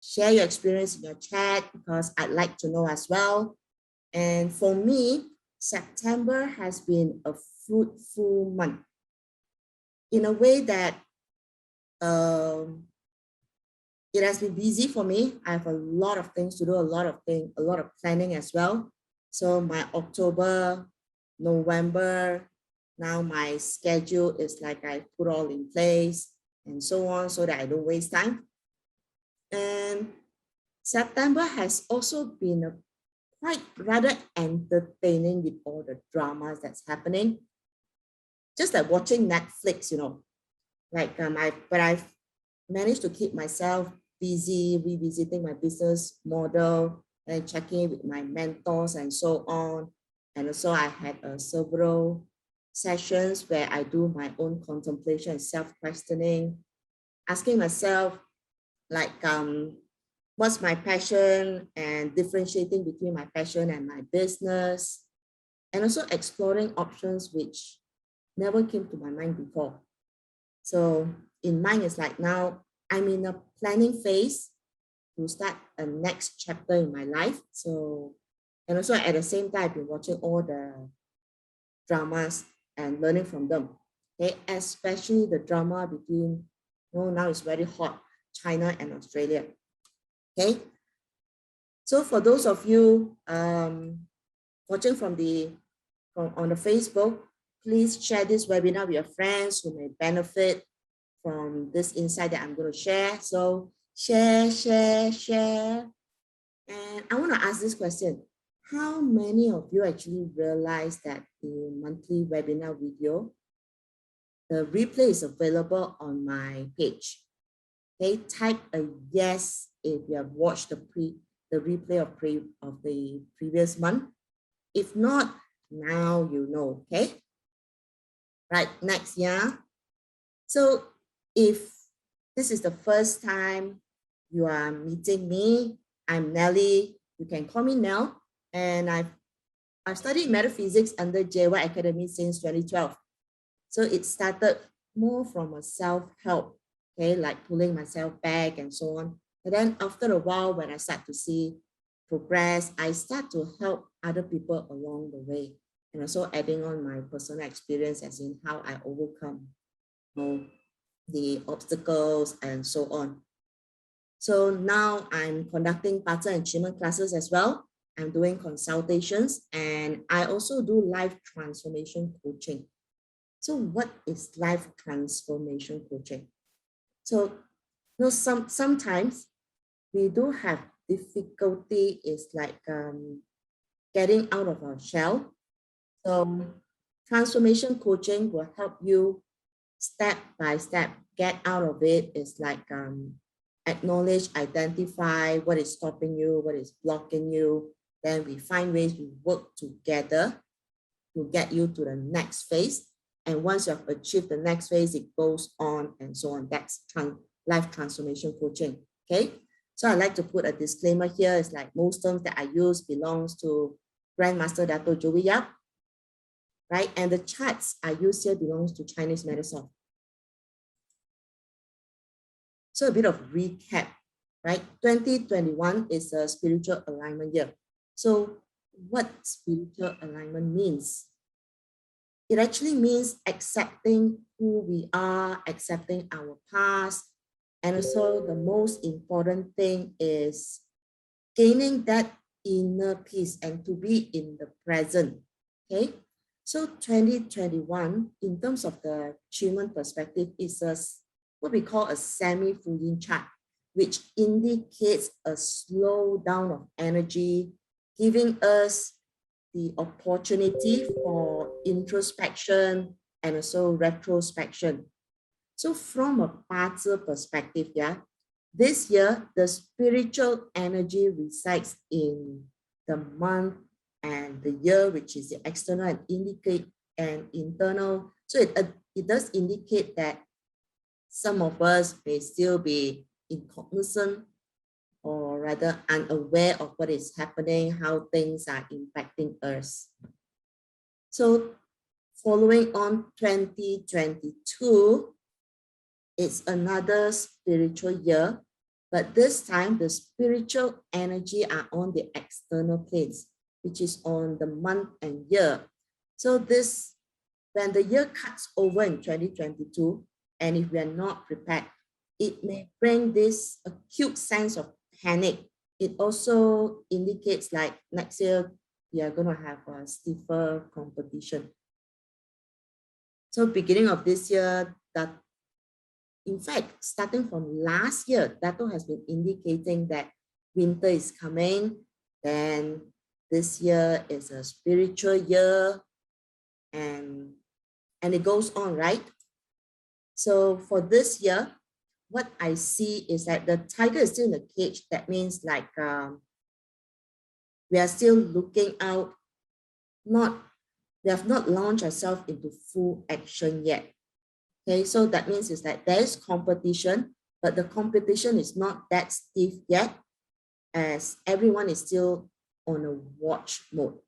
share your experience in your chat because I'd like to know as well. And for me, September has been a fruitful month in a way that it has been busy for me. I have a lot of things to do, a lot of planning as well. So my October, November, now my schedule is like I put all in place and so on so that I don't waste time. And September has also been a quite rather entertaining with all the dramas that's happening. Just like watching Netflix, like but I've managed to keep myself busy, revisiting my business model and checking with my mentors and so on. And also I had several sessions where I do my own contemplation and self-questioning, asking myself like, what's my passion and differentiating between my passion and my business, and also exploring options which never came to my mind before. So in mine, it's like now I'm in a planning phase to start a next chapter in my life. So, and also at the same time, I've been watching all the dramas and learning from them. Okay, especially the drama between, now it's very hot, China and Australia. Okay, so for those of you watching from on the Facebook, please share this webinar with your friends who may benefit from this insight that I'm going to share. So share, share, share. And I want to ask this question. How many of you actually realize that the monthly webinar video, the replay is available on my page? Okay, type a yes if you have watched the replay of the previous month. If not, now you know, okay? Right, next, yeah. So if this is the first time you are meeting me, I'm Nelly. You can call me Nell. And I've studied metaphysics under JY Academy since 2012. So it started more from a self-help, okay, like pulling myself back and so on. And then after a while, when I start to see progress, I start to help other people along the way. And also adding on my personal experience as in how I overcome the obstacles and so on. So now I'm conducting Bazi and Qimen classes as well. I'm doing consultations and I also do life transformation coaching. So what is life transformation coaching? So sometimes we do have difficulty is like getting out of our shell. So transformation coaching will help you step by step get out of it. It's like acknowledge, identify what is stopping you, what is blocking you. Then we find ways we work together to get you to the next phase. And once you have achieved the next phase, it goes on and so on. That's life transformation coaching. Okay. So I like to put a disclaimer here. It's like most terms that I use belongs to Grandmaster Dato Joey Yap, right? And the charts I use here belongs to Chinese medicine. So a bit of recap, right? 2021 is a spiritual alignment year. So what spiritual alignment means? It actually means accepting who we are, accepting our past. And also the most important thing is gaining that inner peace and to be in the present, okay? So 2021, in terms of the Qimen perspective, is what we call a semi-full yin chart, which indicates a slowdown of energy, giving us the opportunity for introspection and also retrospection. So from a Bazi perspective, yeah, this year, the spiritual energy resides in the month and the year, which is the external and indicate and internal. So it does indicate that some of us may still be incognizant or rather unaware of what is happening, how things are impacting us. So following on 2022, it's another spiritual year But this time, the spiritual energy are on the external planes, which is on the month and year. So this, when the year cuts over in 2022, and if we are not prepared, it may bring this acute sense of panic. It also indicates like next year, we are going to have a stiffer competition. So beginning of this year, that in fact, starting from last year, Dato has been indicating that winter is coming. Then this year is a spiritual year, and it goes on, right? So for this year, what I see is that the tiger is still in the cage. That means like we are still looking out, we have not launched ourselves into full action yet. Okay, so that means is that there is competition, but the competition is not that stiff yet, as everyone is still on a watch mode.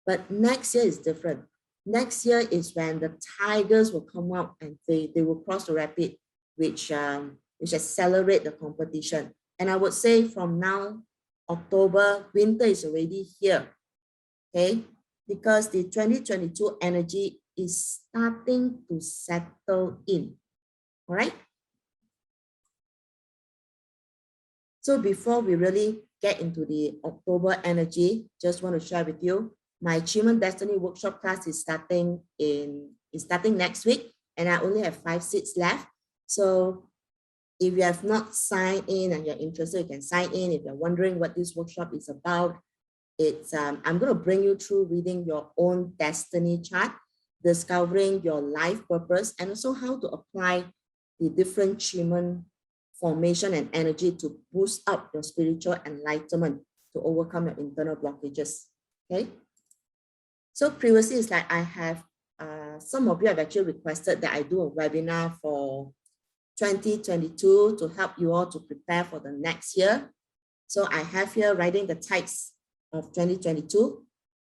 But next year is different. Next year is when the tigers will come out and they will cross the rapid, which accelerate the competition. And I would say from now, October, winter is already here. Okay, because the 2022 energy is starting to settle in. All right. So before we really get into the October energy, just want to share with you, my Qimen Destiny workshop class is starting next week, and I only have 5 seats left. So if you have not signed in and you're interested, you can sign in. If you're wondering what this workshop is about, it's I'm going to bring you through reading your own destiny chart, discovering your life purpose, and also how to apply the different Qimen formation and energy to boost up your spiritual enlightenment to overcome your internal blockages. Okay. So previously, it's like I have some of you have actually requested that I do a webinar for 2022 to help you all to prepare for the next year. So I have here Riding the Tides of 2022,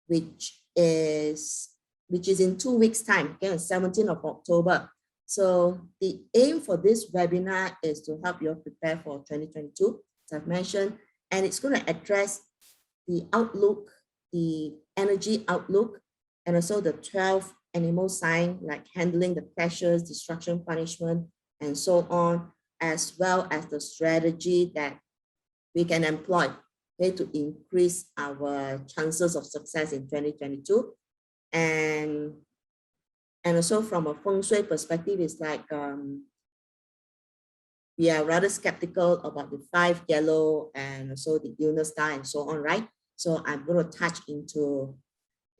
which is in 2 weeks' time, okay, on 17th of October. So the aim for this webinar is to help you all prepare for 2022, as I've mentioned, and it's going to address the outlook, the energy outlook, and also the 12 animal sign, like handling the pressures, destruction, punishment, and so on, as well as the strategy that we can employ, okay, to increase our chances of success in 2022. And also from a feng shui perspective, it's like we are rather skeptical about the 5 yellow and also the lunar star and so on, right? So I'm going to touch into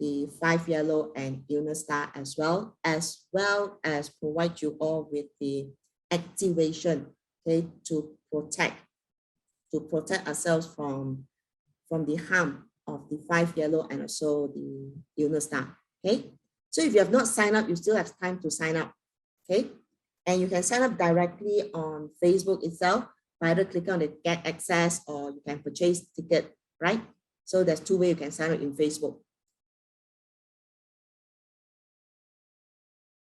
the 5 yellow and lunar star as well as provide you all with the activation, okay, to protect ourselves from the harm of the 5 yellow and also the lunar star. Okay, so if you have not signed up, you still have time to sign up. Okay, and you can sign up directly on Facebook itself by either clicking on the Get Access, or you can purchase ticket, right? So there's 2 ways you can sign up in Facebook.